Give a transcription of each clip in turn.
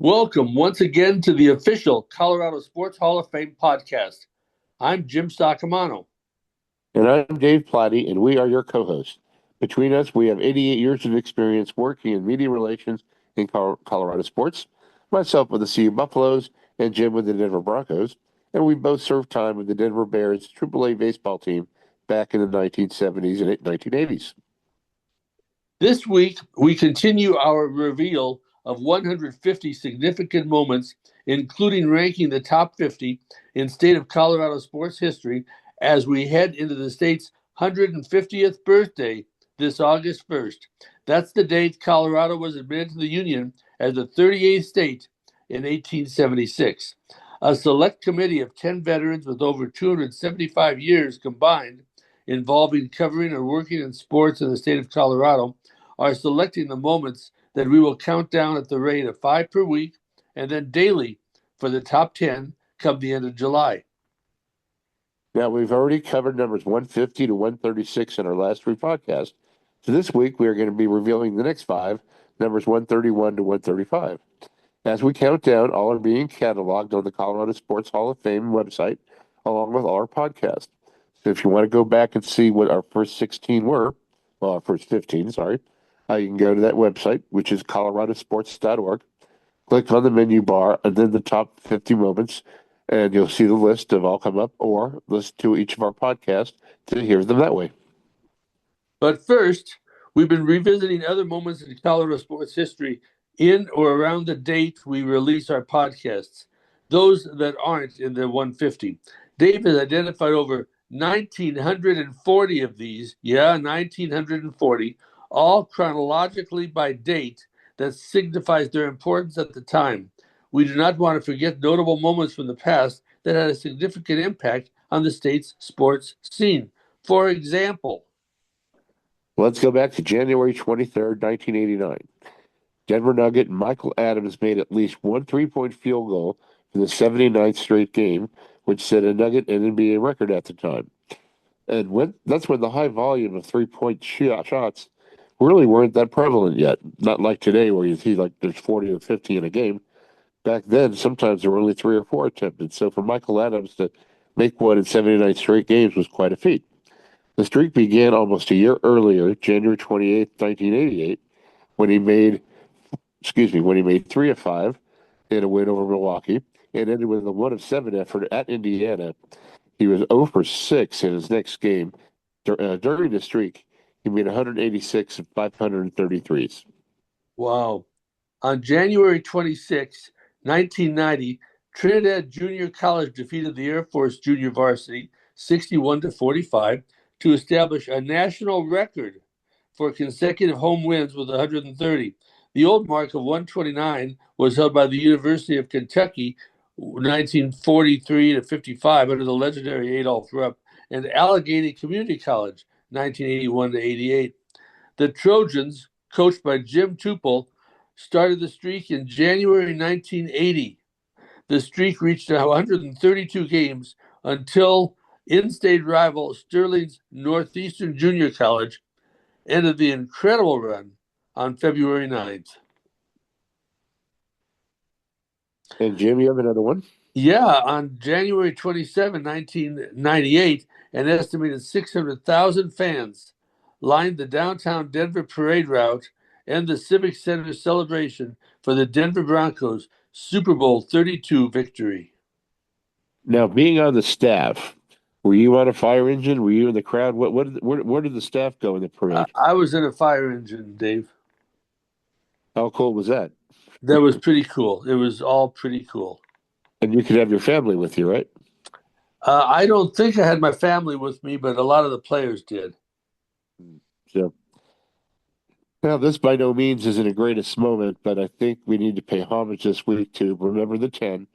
Welcome once again to the official Colorado Sports Hall of Fame podcast. I'm Jim Saccomano. And I'm Dave Plati, and we are your co-hosts. Between us, we have 88 years of experience working in media relations in Colorado sports. Myself with the CU Buffaloes, and Jim with the Denver Broncos. And we both served time with the Denver Bears AAA baseball team back in the 1970s and 1980s. This week, we continue our reveal of 150 significant moments, including ranking the top 50 in state of Colorado sports history as we head into the state's 150th birthday this August 1st. That's the date Colorado was admitted to the Union as the 38th state in 1876. A select committee of 10 veterans with over 275 years combined involving covering or working in sports in the state of Colorado are selecting the moments that we will count down at the rate of 5 per week and then daily for the top 10 come the end of July. Now, we've already covered numbers 150 to 136 in our last three podcasts. So this week, we are going to be revealing the next five, numbers 131 to 135. As we count down, all are being cataloged on the Colorado Sports Hall of Fame website, along with all our podcasts. So if you want to go back and see what our first 16 were, well, our first 15, sorry, you can go to that website, which is coloradosports.org. Click on the menu bar and then the top 50 moments, and you'll see the list of all come up, or listen to each of our podcasts to hear them that way. But first, we've been revisiting other moments in Colorado sports history in or around the date we release our podcasts, those that aren't in the 150. Dave has identified over 1,940 of these, 1,940, all chronologically by date that signifies their importance at the time. We do not want to forget notable moments from the past that had a significant impact on the state's sports scene. For example, let's go back to January 23rd, 1989. Denver Nugget and Michael Adams made at least one three-point field goal for the 79th straight game, which set a Nugget and NBA record at the time. And that's when the high volume of three-point shots really weren't that prevalent yet. Not like today where you see like there's 40 or 50 in a game. Back then, sometimes there were only 3 or 4 attempted. So for Michael Adams to make one in 79 straight games was quite a feat. The streak began almost a year earlier, January 28th, 1988, when he made 3 of 5 in a win over Milwaukee, and ended with a 1 of 7 effort at Indiana. He was 0 for 6 in his next game. During the streak, he made 186 of 533s. Wow. On January 26, 1990, Trinidad Junior College defeated the Air Force Junior Varsity 61 to 45 to establish a national record for consecutive home wins with 130. The old mark of 129 was held by the University of Kentucky 1943 to 55 under the legendary Adolph Rupp, and Allegheny Community College 1981 to 88. The Trojans, coached by Jim Tupel, started the streak in January 1980. The streak reached 132 games until in-state rival Sterling's Northeastern Junior College ended the incredible run on February 9th. And Jim, you have another one? Yeah, on January 27, 1998, an estimated 600,000 fans lined the downtown Denver parade route and the Civic Center celebration for the Denver Broncos Super Bowl 32 victory. Now, being on the staff, were you on a fire engine? Were you in the crowd? Where did the staff go in the parade? I was in a fire engine, Dave. How cool was that? That was pretty cool. It was all pretty cool. And you could have your family with you, right? I don't think I had my family with me, but a lot of the players did. So, now, this by no means isn't a greatest moment, but I think we need to pay homage this week to remember the 10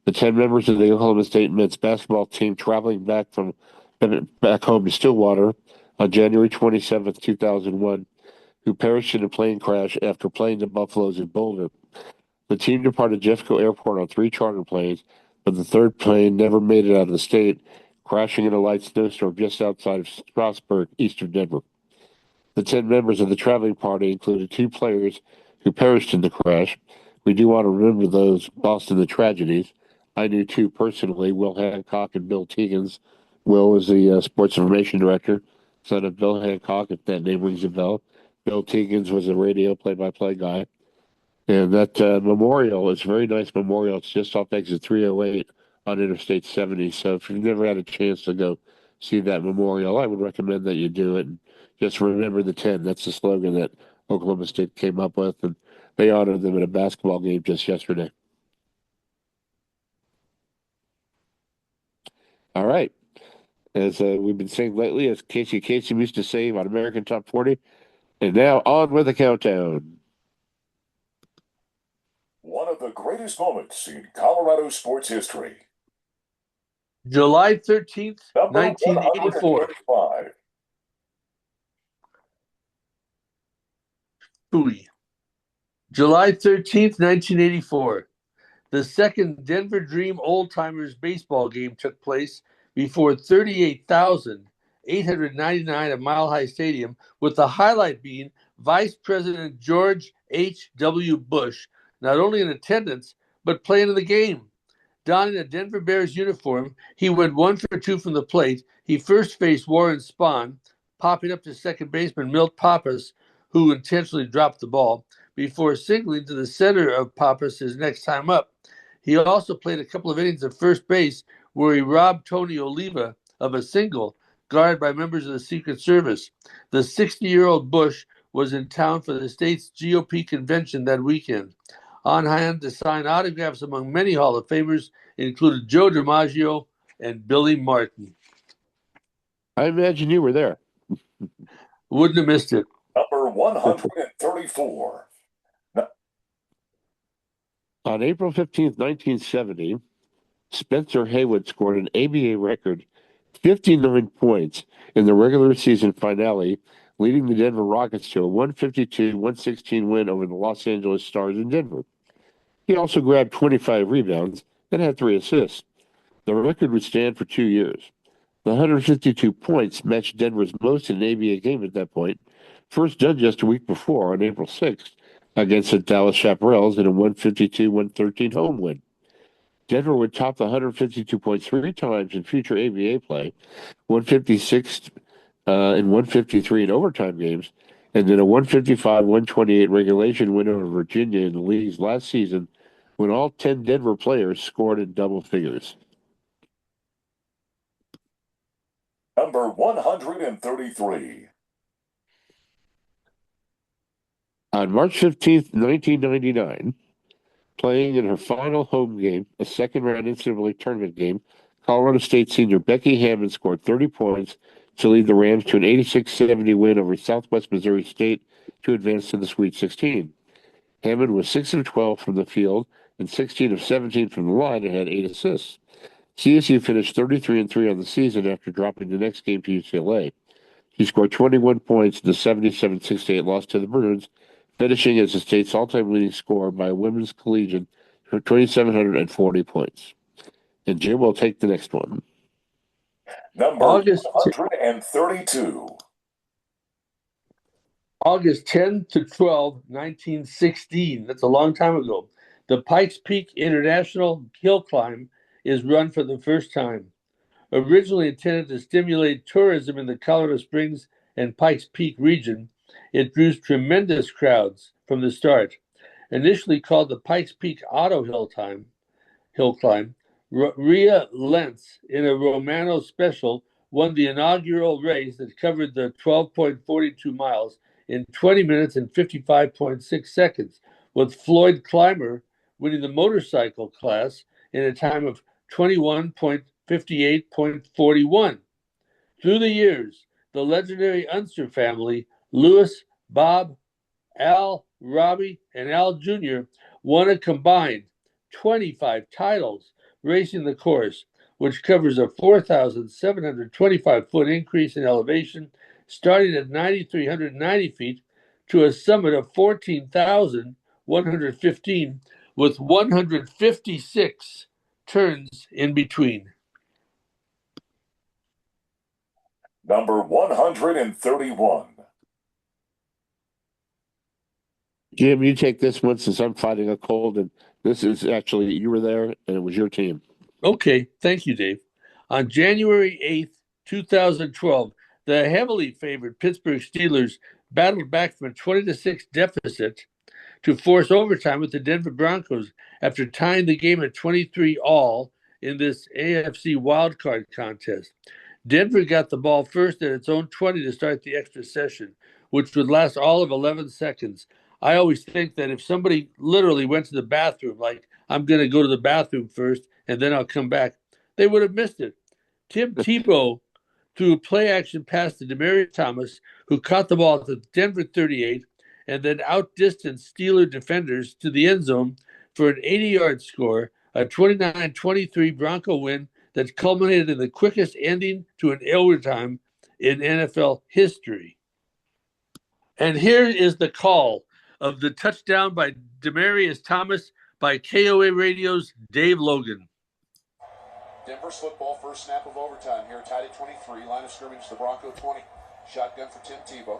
members of the Oklahoma State men's basketball team traveling back home to Stillwater on January 27th, 2001, who perished in a plane crash after playing the Buffaloes in Boulder. The team departed Jeffco Airport on 3 charter planes, but the third plane never made it out of the state, crashing in a light snowstorm just outside of Strasburg, east of Denver. The 10 members of the traveling party included 2 players who perished in the crash, we do want to remember those lost in the tragedies. I knew two personally, Will Hancock and Bill Teagans. Will was the sports information director, son of Bill Hancock, if that name rings a bell. Bill Teagans was a radio play-by-play guy. And that memorial is a very nice memorial. It's just off exit 308 on Interstate 70. So if you've never had a chance to go see that memorial, I would recommend that you do it. And just remember the 10. That's the slogan that Oklahoma State came up with. And they honored them at a basketball game just yesterday. All right. As we've been saying lately, as Casey Kasem used to say on American Top 40. And now on with the countdown. One of the greatest moments in Colorado sports history. July 13th, Number 1984. 125. Phooey. July 13th, 1984. The second Denver Dream Old Timers baseball game took place before 38,899 at Mile High Stadium, with the highlight being Vice President George H.W. Bush, not only in attendance, but playing in the game. Donning a Denver Bears uniform, he went 1 for 2 from the plate. He first faced Warren Spahn, popping up to second baseman Milt Pappas, who intentionally dropped the ball, before singling to the center of Pappas his next time up. He also played a couple of innings at first base, where he robbed Tony Oliva of a single, guarded by members of the Secret Service. The 60-year-old Bush was in town for the state's GOP convention that weekend. On hand to sign autographs among many Hall of Famers included Joe DiMaggio and Billy Martin. I imagine you were there. Wouldn't have missed it. Number 134. On April 15th, 1970, Spencer Haywood scored an ABA record 59 points in the regular season finale, leading the Denver Rockets to a 152-116 win over the Los Angeles Stars in Denver. He also grabbed 25 rebounds and had 3 assists. The record would stand for 2 years. The 152 points matched Denver's most in an ABA game at that point, first done just a week before on April 6th against the Dallas Chaparrals in a 152-113 home win. Denver would top the 152 points 3 times in future ABA play, 156 and 153 in overtime games, and then a 155-128 regulation win over Virginia in the league's last season when all 10 Denver players scored in double figures. Number 133. On March 15th, 1999, playing in her final home game, a second-round NCAA tournament game, Colorado State senior Becky Hammond scored 30 points to lead the Rams to an 86-70 win over Southwest Missouri State to advance to the Sweet 16. Hammond was 6 of 12 from the field and 16 of 17 from the line and had 8 assists. CSU finished 33-3 on the season after dropping the next game to UCLA. She scored 21 points in the 77-68 loss to the Bruins, finishing as the state's all-time leading scorer by a women's collegiate for 2,740 points. And Jim will take the next one. Number August 132. August 10 to 12, 1916. That's a long time ago. The Pikes Peak International Hill Climb is run for the first time. Originally intended to stimulate tourism in the Colorado Springs and Pikes Peak region, it drew tremendous crowds from the start. Initially called the Pikes Peak Auto Hill Climb, Rhea Lentz, in a Romano special, won the inaugural race that covered the 12.42 miles in 20 minutes and 55.6 seconds, with Floyd Clymer winning the motorcycle class in a time of 21.58.41. Through the years, the legendary Unser family, Lewis, Bob, Al, Robbie, and Al Jr., won a combined 25 titles racing the course, which covers a 4,725-foot increase in elevation, starting at 9,390 feet to a summit of 14,115, with 156 turns in between. Number 131. Jim, you take this one since I'm fighting a cold, and this is actually you were there, and it was your team. Okay, thank you, Dave. On January 8th, 2012, the heavily favored Pittsburgh Steelers battled back from a 20-6 deficit to force overtime with the Denver Broncos after tying the game at 23 all in this AFC wildcard contest. Denver got the ball first at its own 20 to start the extra session, which would last all of 11 seconds. I always think that if somebody literally went to the bathroom, like, I'm going to go to the bathroom first and then I'll come back, they would have missed it. Tim Tebow threw a play action pass to Demaryius Thomas, who caught the ball at the Denver 38 and then outdistanced Steeler defenders to the end zone for an 80-yard score, a 29-23 Bronco win that culminated in the quickest ending to an overtime in NFL history. And here is the call of the touchdown by Demaryius Thomas by KOA Radio's Dave Logan. Denver's football, first snap of overtime here, tied at 23. Line of scrimmage, the Bronco 20. Shotgun for Tim Tebow.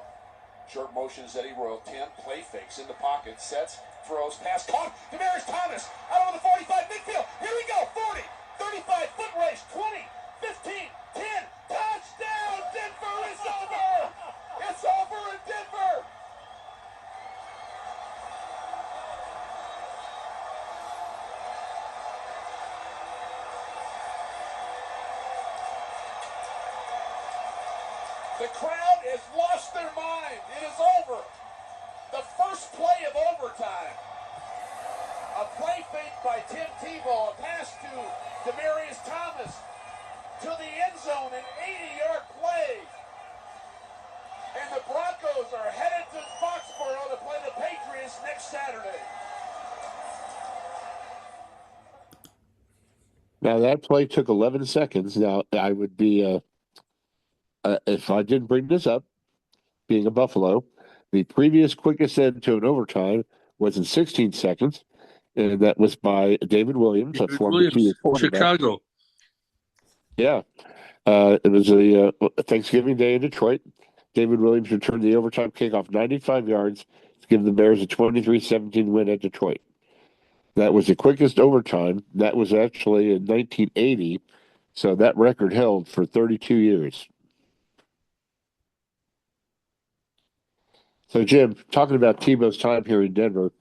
Short motion is Eddie Royal. 10, play fakes in the pocket, sets, throws, pass, caught. Demaryius Thomas out over the 45, midfield. Here we go, 40, 35, foot race, 20, 15, 10, touchdown, Denver, it's over. It's over in Denver. The crowd has lost their mind. It is over. The first play of overtime. A play fake by Tim Tebow. A pass to Demaryius Thomas to the end zone. An 80-yard play. And the Broncos are headed to Foxborough to play the Patriots next Saturday. Now that play took 11 seconds. Now I would be, if I didn't bring this up, being a Buffalo, the previous quickest end to an overtime was in 16 seconds, and that was by David Williams, a former quarterback. Chicago. Yeah, it was a Thanksgiving Day in Detroit. David Williams returned the overtime kickoff 95 yards to give the Bears a 23-17 win at Detroit. That was the quickest overtime. That was actually in 1980, so that record held for 32 years. So, Jim, talking about Tebow's time here in Denver,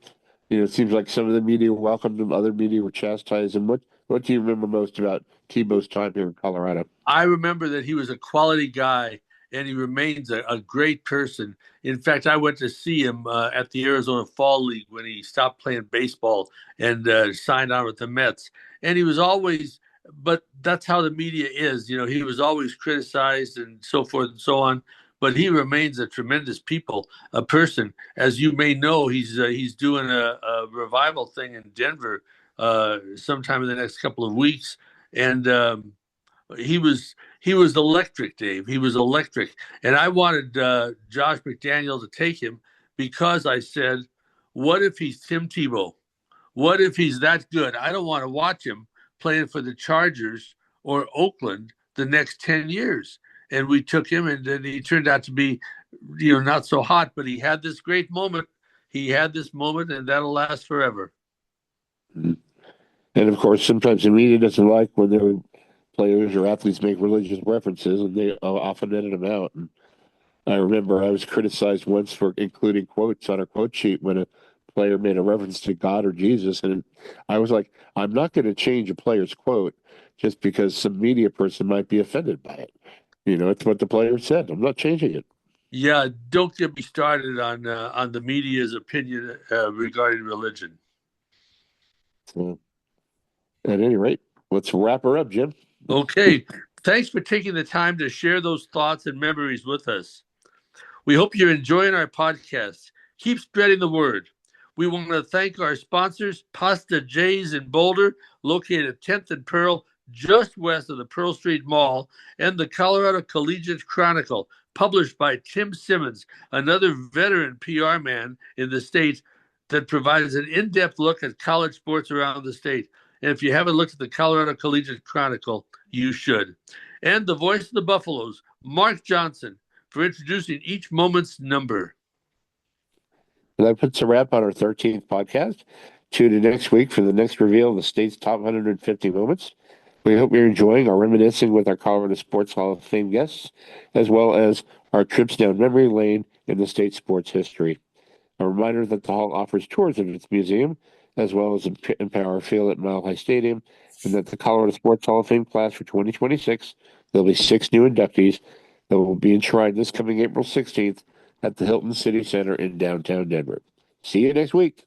it seems like some of the media welcomed him, other media were chastised him. What do you remember most about Tebow's time here in Colorado? I remember that he was a quality guy, and he remains a great person. In fact, I went to see him at the Arizona Fall League when he stopped playing baseball and signed on with the Mets. And he was always, but that's how the media is. He was always criticized and so forth and so on. But he remains a tremendous person. As you may know, he's doing a revival thing in Denver sometime in the next couple of weeks, and he was electric, Dave. He was electric, and I wanted Josh McDaniel to take him because I said, "What if he's Tim Tebow? What if he's that good? I don't want to watch him playing for the Chargers or Oakland the next 10 years." And we took him, and then he turned out to be, not so hot, but he had this great moment. He had this moment, and that'll last forever. And of course, sometimes the media doesn't like when their players or athletes make religious references, and they often edit them out. And I remember I was criticized once for including quotes on a quote sheet when a player made a reference to God or Jesus, and I was like, I'm not going to change a player's quote just because some media person might be offended by it. It's what the player said. I'm not changing it. Yeah, don't get me started on the media's opinion regarding religion. So, at any rate, let's wrap her up, Jim. Okay. Thanks for taking the time to share those thoughts and memories with us. We hope you're enjoying our podcast. Keep spreading the word. We want to thank our sponsors, Pasta J's in Boulder, located at 10th and Pearl, just west of the Pearl Street Mall, and the Colorado Collegiate Chronicle, published by Tim Simmons, another veteran PR man in the state that provides an in-depth look at college sports around the state. And if you haven't looked at the Colorado Collegiate Chronicle, you should. And the voice of the Buffaloes, Mark Johnson, for introducing each moment's number. And that puts a wrap on our 13th podcast. Tune in next week for the next reveal of the state's top 150 moments. We hope you're enjoying our reminiscing with our Colorado Sports Hall of Fame guests, as well as our trips down memory lane in the state's sports history. A reminder that the Hall offers tours of its museum, as well as Empower Field at Mile High Stadium, and that the Colorado Sports Hall of Fame class for 2026, there'll be 6 new inductees that will be enshrined this coming April 16th at the Hilton City Center in downtown Denver. See you next week.